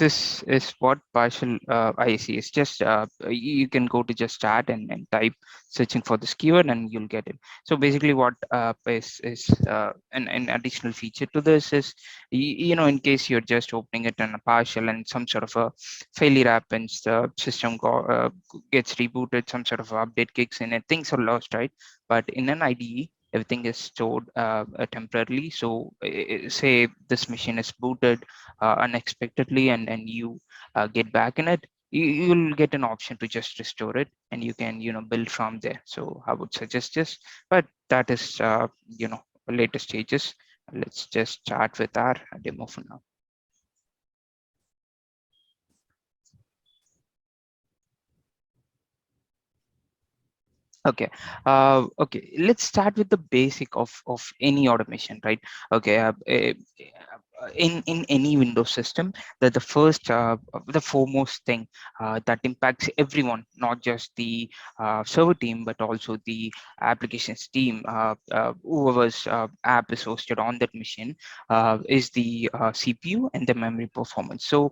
this is what partial IC is. Just you can go to just start and type searching for this keyword and you'll get it. So basically what is an additional feature to this is, in case you're just opening it in a partial and some sort of a failure happens, the system gets rebooted, some sort of update kicks in and things are lost, right? But in an IDE, everything is stored temporarily. So say this machine is booted unexpectedly and you get back in it, you'll get an option to just restore it and you can build from there. So I would suggest this, but that is later stages. Let's just start with our demo for now. Okay, let's start with the basic of any automation, right? Okay, in any Windows system, that the foremost thing that impacts everyone, not just the server team but also the applications team, whoever's app is hosted on that machine, is the CPU and the memory performance. So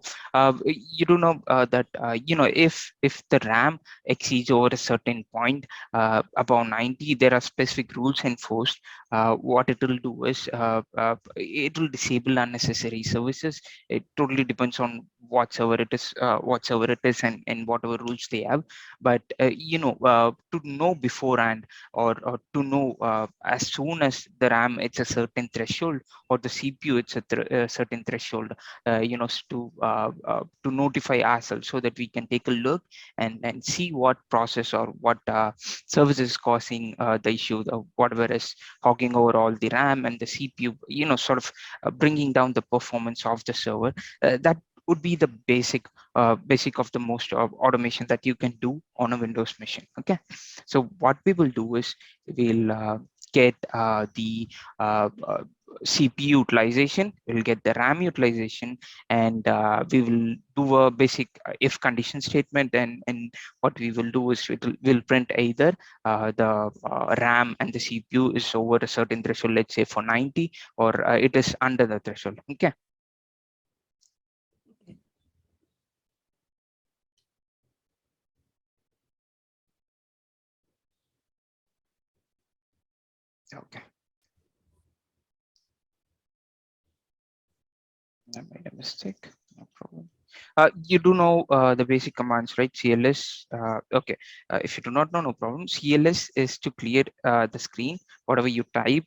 you do know that if the RAM exceeds over a certain point, above 90, there are specific rules enforced. What it will do is it will disable unnecessary services. It totally depends on whatsoever it is, and whatever rules they have. But to know beforehand, or to know as soon as the RAM it's a certain threshold, or the CPU it's a certain threshold, to notify ourselves so that we can take a look and see what process or what service is causing the issue, whatever is hogging over all the RAM and the CPU, sort of bringing down the performance of the server. That would be the basic of the most automation that you can do on a Windows machine. Okay, so what we will do is we'll get the CPU utilization, we'll get the RAM utilization, and we will do a basic if condition statement, and what we will do is we'll print either the RAM and the CPU is over a certain threshold, let's say for 90, or it is under the threshold. Okay. Okay. I made a mistake. No problem. You do know the basic commands, right? CLS. Okay. If you do not know, no problem. CLS is to clear the screen. Whatever you type,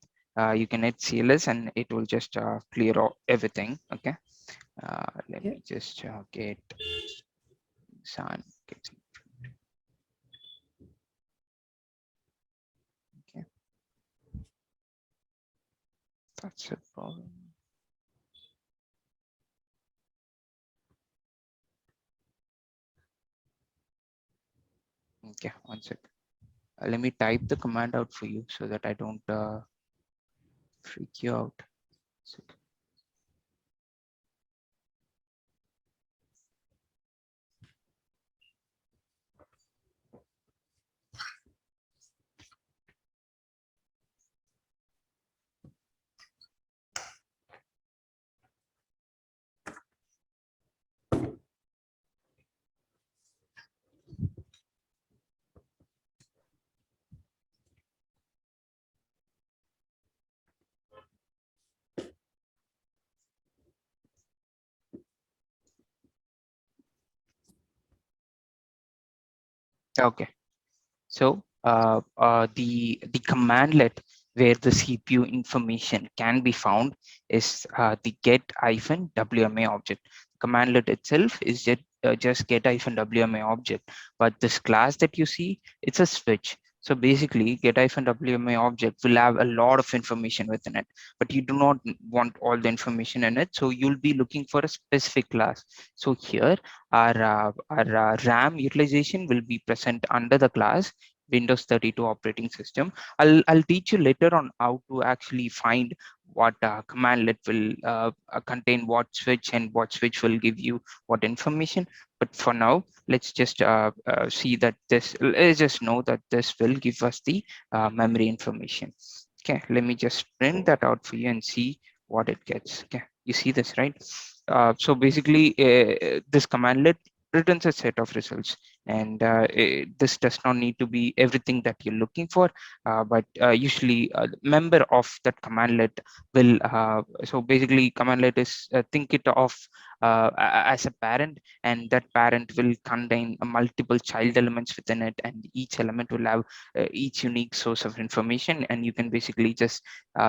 you can hit CLS and it will just clear everything. Okay. Let me just get Sun. Okay. That's a problem. Okay, one sec. Let me type the command out for you so that I don't freak you out. Okay, so the commandlet where the CPU information can be found is the get-wma object. Commandlet itself is just get-wma object, but this class that you see, it's a switch. So basically, get-wma object will have a lot of information within it, but you do not want all the information in it. So you'll be looking for a specific class. So here, our RAM utilization will be present under the class Windows 32 operating system. I'll teach you later on how to actually find what commandlet will contain what switch, and what switch will give you what information. But for now, let's just see that let's just know that this will give us the memory information. Okay, let me just print that out for you and see what it gets. Okay, you see this, right? So basically, this commandlet returns a set of results, and this does not need to be everything that you're looking for, but usually member of that commandlet will. So basically, commandlet is think it of as a parent, and that parent will contain multiple child elements within it, and each element will have each unique source of information, and you can basically just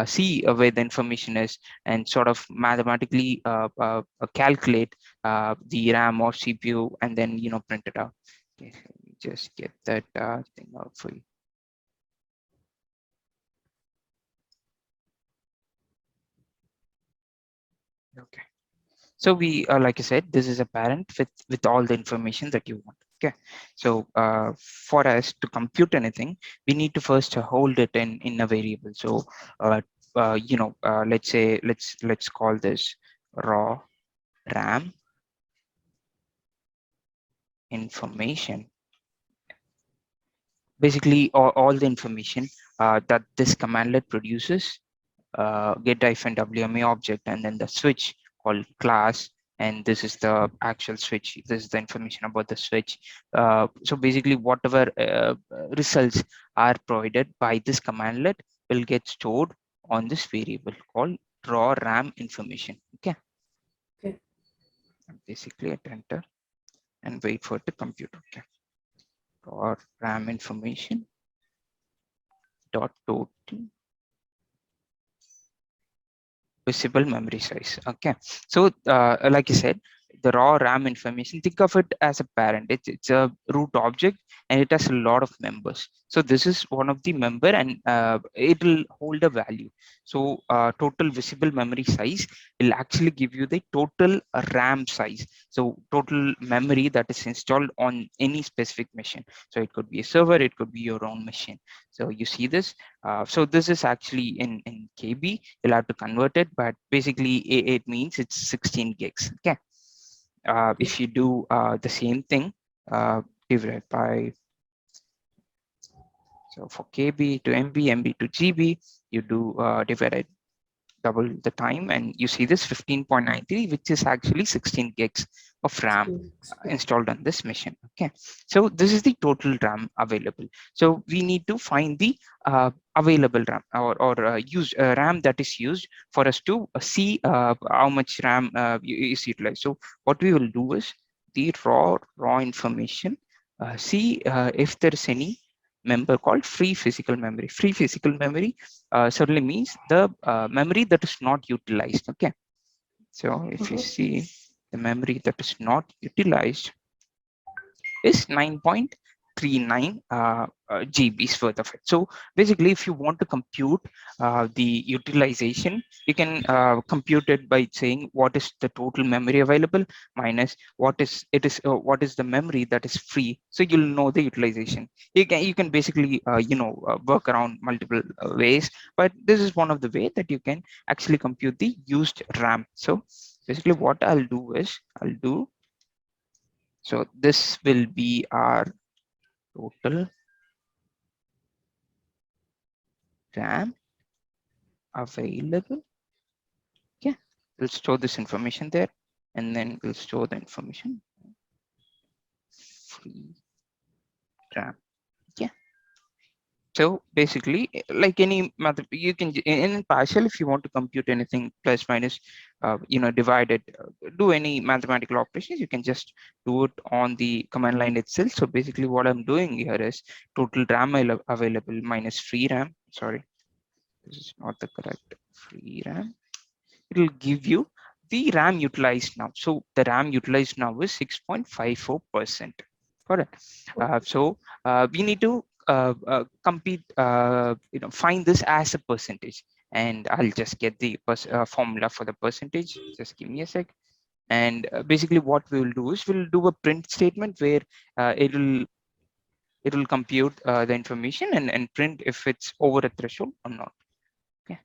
see where the information is and sort of mathematically calculate the RAM or CPU, and then print it out. Okay, let me just get that thing out for you. Okay. So we, like I said, this is a parent with all the information that you want. Okay. So for us to compute anything, we need to first hold it in a variable. So let's say let's call this raw RAM information. Basically, all the information that this commandlet produces, get-wma object, and then the switch called class, and this is the actual switch. This is the information about the switch. So basically, whatever results are provided by this commandlet will get stored on this variable called raw RAM information. Okay. Okay. Basically, at enter and wait for it to compute. Okay. Raw RAM information dot total visible memory size. Okay. So like I said, the raw RAM information, think of it as a parent. It's a root object, and it has a lot of members. So this is one of the member, and it will hold a value. So total visible memory size will actually give you the total RAM size. So total memory that is installed on any specific machine. So it could be a server, it could be your own machine. So you see this. So this is actually in KB. You'll have to convert it, but basically it means it's 16 gigs. Okay. If you do the same thing, divided by, so for KB to MB, MB to GB, you do divide double the time, and you see this 15.93, which is actually 16 gigs of RAM installed on this machine. Okay, so this is the total RAM available. So we need to find the available RAM or used RAM that is used for us to see how much RAM is utilized. So what we will do is the raw information, see if there is any member called free physical memory. Free physical memory certainly means the memory that is not utilized. Okay, so if you see the memory that is not utilized is 9.39 GBs worth of it. So basically, if you want to compute the utilization, you can compute it by saying what is the total memory available minus what is the memory that is free. So you'll know the utilization. You can basically work around multiple ways, but this is one of the way that you can actually compute the used RAM. So basically, what I'll do is so this will be our total RAM available. Yeah, we'll store this information there, and then we'll store the information free RAM. Yeah. So basically, like any method, you can in partial, if you want to compute anything plus minus, divide it, do any mathematical operations, you can just do it on the command line itself. So basically, what I'm doing here is total RAM available minus free RAM. Sorry, this is not the correct free RAM. It will give you the RAM utilized now. So the RAM utilized now is 6.54%. Correct. So we need to compete, find this as a percentage. And I'll just get the formula for the percentage. Just give me a sec. And basically what we will do is we'll do a print statement where it will compute the information and print if it's over a threshold or not. Okay.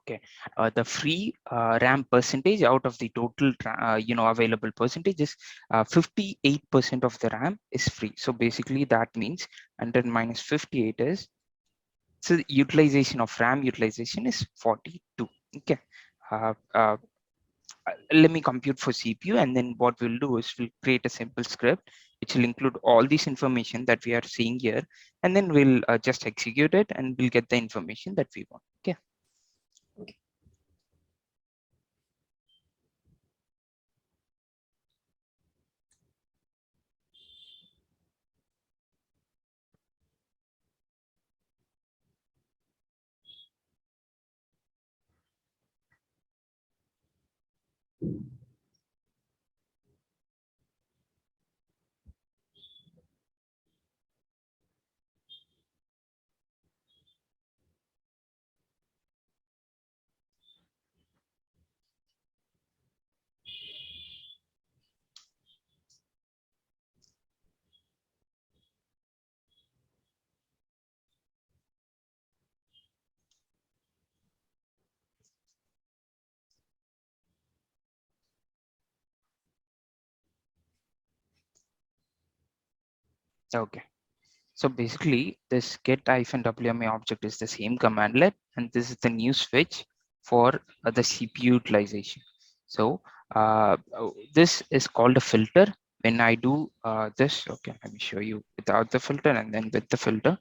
Okay, the free RAM percentage out of the total available percentage is 58% of the RAM is free. So basically that means 100 minus 58 is, so the utilization of RAM utilization is 42. Okay, uh, uh, let me compute for CPU, and then what we'll do is we'll create a simple script which will include all this information that we are seeing here, and then we'll just execute it and we'll get the information that we want. Okay. Okay. So basically, this get-wma object is the same commandlet, and this is the new switch for the CPU utilization. So this is called a filter. When I do this, okay, let me show you without the filter and then with the filter.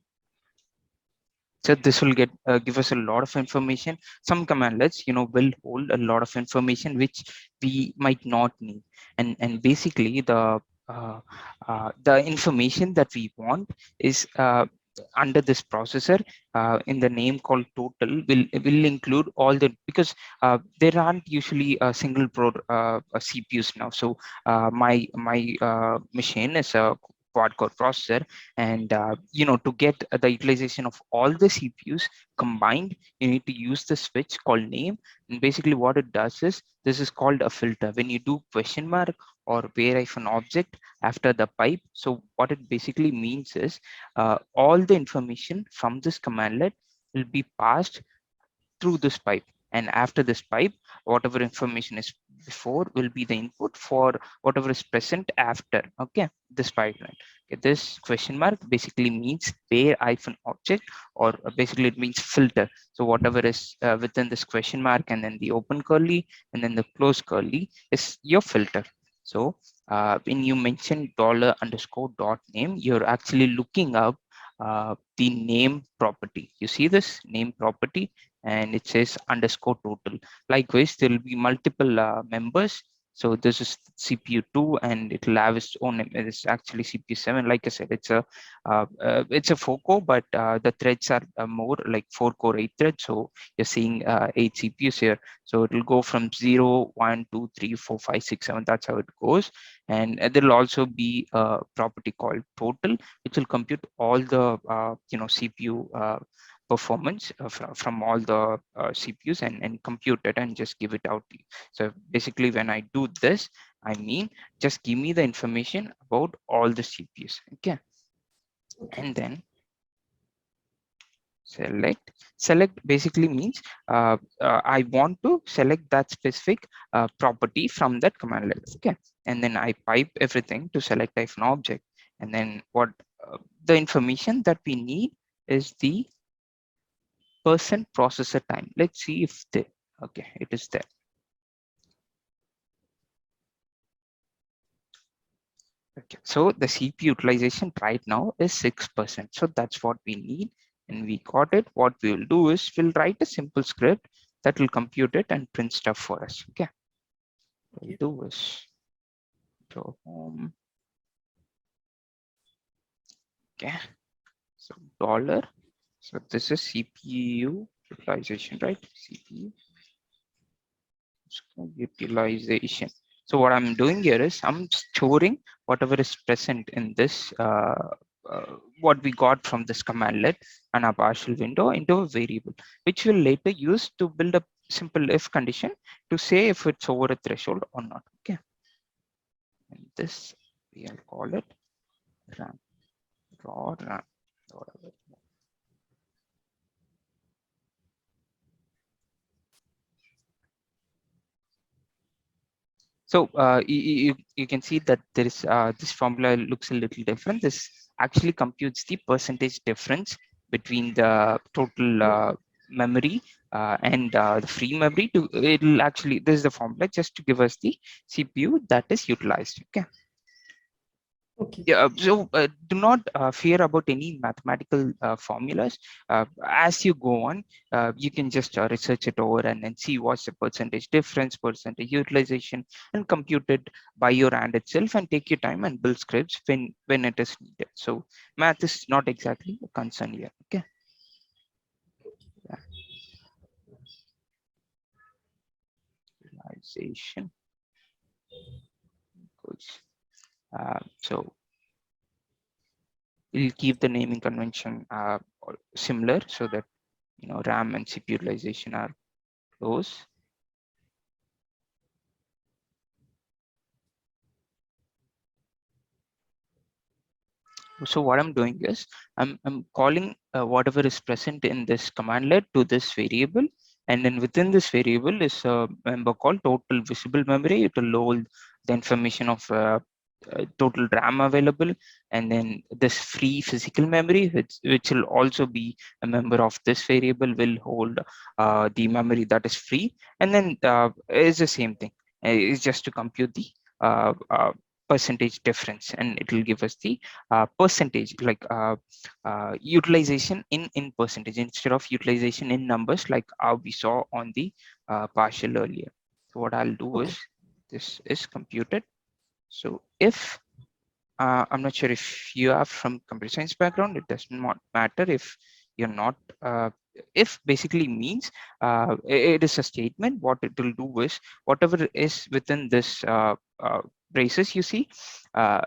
So this will get give us a lot of information. Some commandlets, will hold a lot of information which we might not need, and basically the information that we want is under this processor in the name called total will include all the, because there aren't usually a single CPUs now. So my machine is a quad core processor, and to get the utilization of all the CPUs combined, you need to use the switch called name. And basically what it does is, this is called a filter. When you do question mark or where an object after the pipe, so what it basically means is all the information from this commandlet will be passed through this pipe, and after this pipe, whatever information is before will be the input for whatever is present after. Okay, this pipeline. Okay, this question mark basically means where object, or basically it means filter. So whatever is within this question mark, and then the open curly and then the close curly is your filter. So when you mention $_dot name, you're actually looking up the name property. You see this name property, and it says underscore total. Likewise, there will be multiple members. So this is CPU 2, and it will have its own name. It is actually CPU 7. Like I said, it's a 4-core, but the threads are more like 4-core 8 threads. So you're seeing 8 CPUs here. So it will go from 0, 1, 2, 3, 4, 5, 6, 7. That's how it goes. And there will also be a property called total, which will compute all the CPU performance from all the CPUs, and compute it and just give it out to you. So basically, when I do this, I mean, just give me the information about all the CPUs. Okay. And then select basically means I want to select that specific property from that commandlet. Okay. And then I pipe everything to select object. And then what the information that we need is the percent processor time. Let's see if okay, it is there. Okay, so the CPU utilization right now is 6%. So that's what we need, and we got it. What we will do is we'll write a simple script that will compute it and print stuff for us. Okay, what we'll do is go home. Okay, so dollar. So this is CPU utilization, right? CPU utilization. So what I'm doing here is I'm storing whatever is present in this, what we got from this commandlet and a partial window into a variable, which we'll later use to build a simple if condition to say if it's over a threshold or not. Okay. And this we'll call it RAM, raw RAM, whatever. So you can see that there is this formula looks a little different. This actually computes the percentage difference between the total memory and the free memory. To it'll actually, this is the formula just to give us the CPU that is utilized. Okay. Okay. Yeah, so do not fear about any mathematical formulas. As you go on, you can just research it over and then see what's the percentage difference, percentage utilization, and compute it by your hand itself, and take your time and build scripts when it is needed. So math is not exactly a concern here. Okay. Yeah. Utilization. So we'll keep the naming convention similar so that RAM and CPU utilization are close. So what I'm doing is I'm calling whatever is present in this commandlet to this variable, and then within this variable is a member called total visible memory. It will hold the information of total RAM available, and then this free physical memory, which will also be a member of this variable, will hold the memory that is free, and then is the same thing. It's just to compute the percentage difference, and it will give us the percentage, like utilization in percentage instead of utilization in numbers, like we saw on the partial earlier. So what I'll do is, Okay. this is computed. So if I'm not sure if you are from computer science background, it does not matter if you're not. If basically means it is a statement. What it will do is, whatever is within this braces, you see,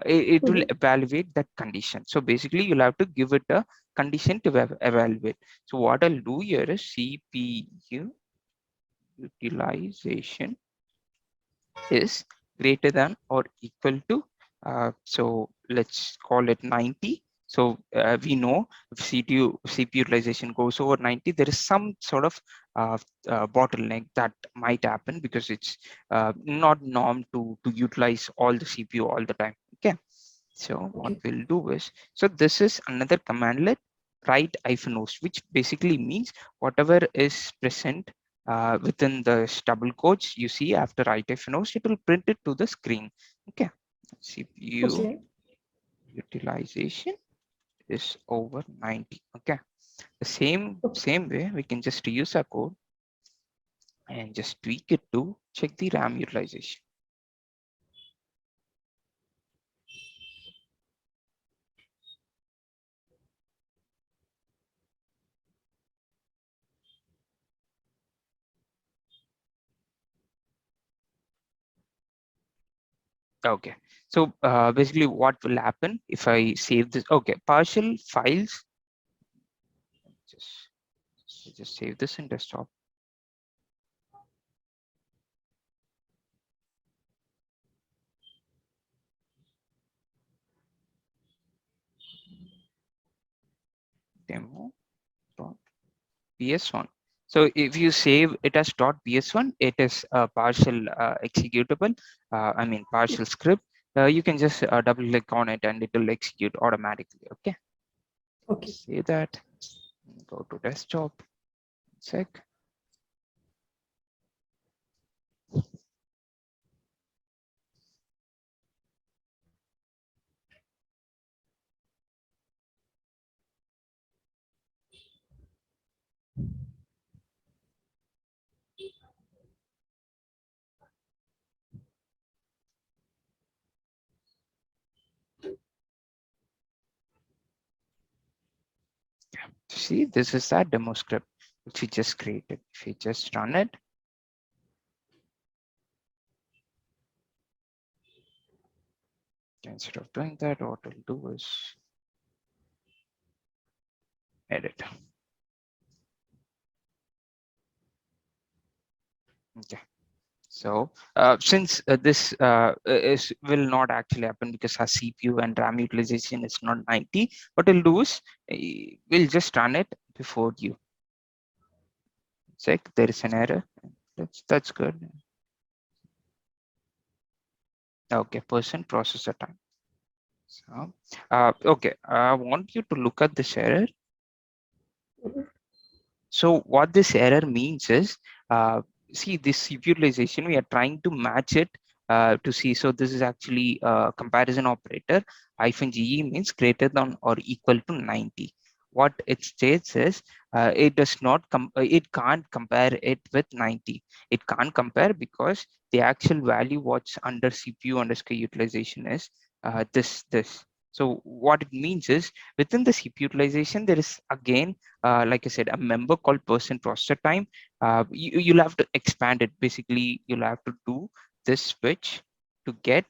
it will Mhm. evaluate that condition. So basically, you'll have to give it a condition to evaluate. So what I'll do here is CPU utilization is greater than or equal to, so let's call it 90. So we know if CPU utilization goes over 90, there is some sort of bottleneck that might happen, because it's not norm to utilize all the CPU all the time. Okay. So what Okay. we'll do is, so this is another commandlet, write -host, which basically means whatever is present within the double quotes you see after write-host, it will print it to the screen. Okay. CPU Okay. utilization is over 90. Okay. The same way we can just reuse our code and just tweak it to check the RAM utilization. Okay. So basically what will happen if I save this? Okay, partial files, just save this in desktop. Demo.ps1. So if you save it as .ps1, it is a partial executable, I mean partial script. You can just double click on it and it will execute automatically. Okay. Okay. Save that, go to desktop, sec. See, this is that demo script which we just created. If we just run it, instead of doing that, what we'll do is edit. Okay. So since this will not actually happen because our CPU and RAM utilization is not 90, what we'll do is we'll just run it before you check there is an error. That's good. Okay, person processor time. So, okay, I want you to look at this error. Mhm. So what this error means is, see this utilization, we are trying to match it to see. So this is actually a comparison operator. -GE means greater than or equal to 90. What it states is, it does not it can't compare it with 90. It can't compare because the actual value what's under CPU underscore utilization is this. So what it means is, within the CPU utilization, there is again, like I said, a member called person processor time. You'll have to expand it. Basically, you'll have to do this switch to get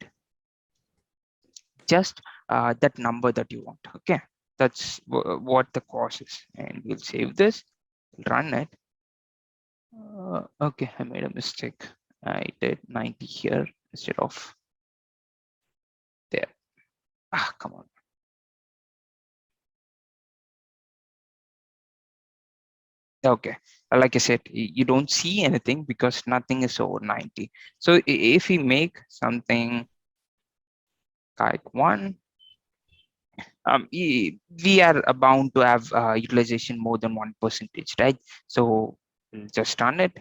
just that number that you want. Okay, that's what the cost is. And we'll save this, run it. Okay, I made a mistake. I did 90 here instead of there. Ah, come on. Okay, like I said, you don't see anything because nothing is over 90. So if we make something like 1, we are bound to have utilization more than 1%, right? So we'll just run it.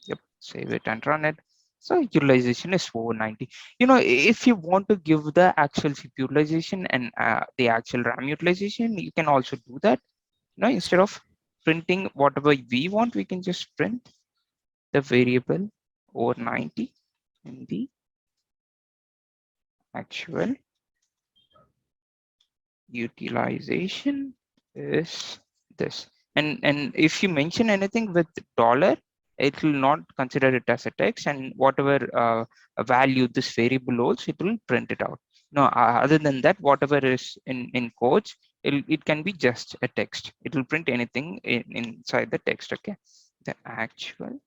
Yep, save it and run it. So utilization is 490. If you want to give the actual CPU utilization and the actual RAM utilization, you can also do that. Instead of printing whatever we want, we can just print the variable over 90 in the actual utilization is this. And if you mention anything with dollar, it will not consider it as a text, and whatever value this variable holds, it will print it out. No, other than that, whatever is in quotes, it can be just a text. It will print anything inside the text. Okay, the actual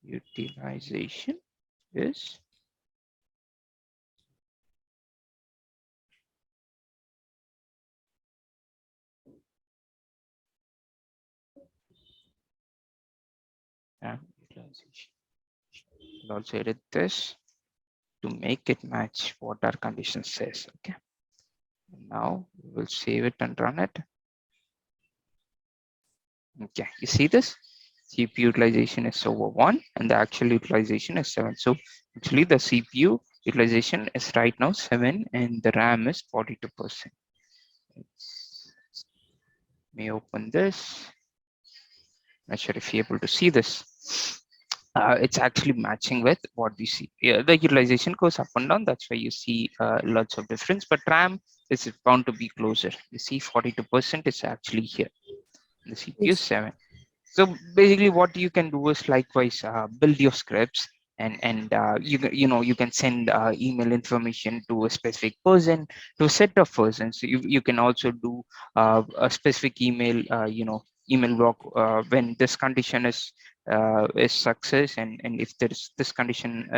utilization is utilization. I'll also edit this to make it match what our condition says. Okay, now we will save it and run it. Okay, you see this? CPU utilization is over 1 and the actual utilization is 7. So actually the CPU utilization is right now 7 and the RAM is 42%. Let me open this. Not sure if you're able to see this. It's actually matching with what we see. Yeah, the utilization goes up and down. That's why you see lots of difference. But RAM is bound to be closer. You see 42% is actually here. The CPU is Yes. 7. So basically what you can do is likewise build your scripts, and you can send email information to a specific person, to a set of persons. You can also do a specific email, email block when this condition is success, and if there is this condition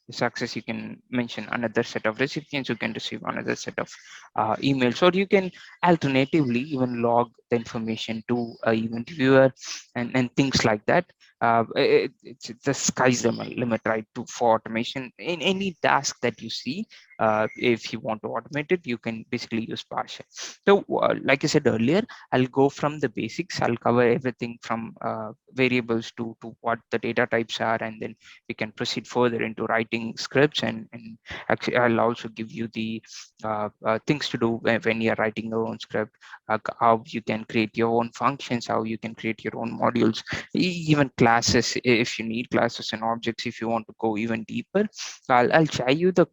is success, you can mention another set of recipients who can receive another set of emails, or you can alternatively even log the information to a event viewer and things like that. It's the sky's the limit, right? For automation in any task that you see, if you want to automate it, you can basically use PowerShell. So like I said earlier, I'll go from the basics. I'll cover everything from variables to what the data types are, and then we can proceed further into writing scripts, and actually I'll also give you the things to do when you're writing your own script, how you can create your own functions, how you can create your own modules, even classes if you need classes and objects, if you want to go even deeper. I'll share you the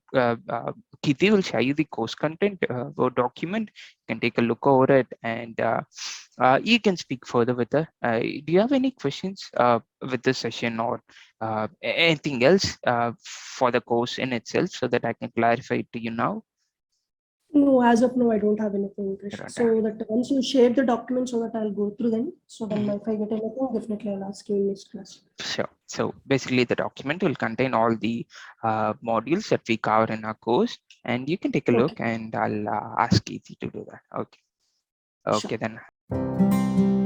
Kirti will share you the course content Word document. You can take a look over it, and you can speak further with her. Do you have any questions with this session, or anything else for the course in itself, so that I can clarify it to you now? No, as of now, I don't have anything, You Krish. don't have. So that once you share the document, so that I'll go through them. So then Mhm. if I get anything, definitely I'll ask you in next class. Sure. So basically, the document will contain all the modules that we cover in our course, and you can take a Okay, look, and I'll ask Easy to do that. Okay. sure. Okay, then.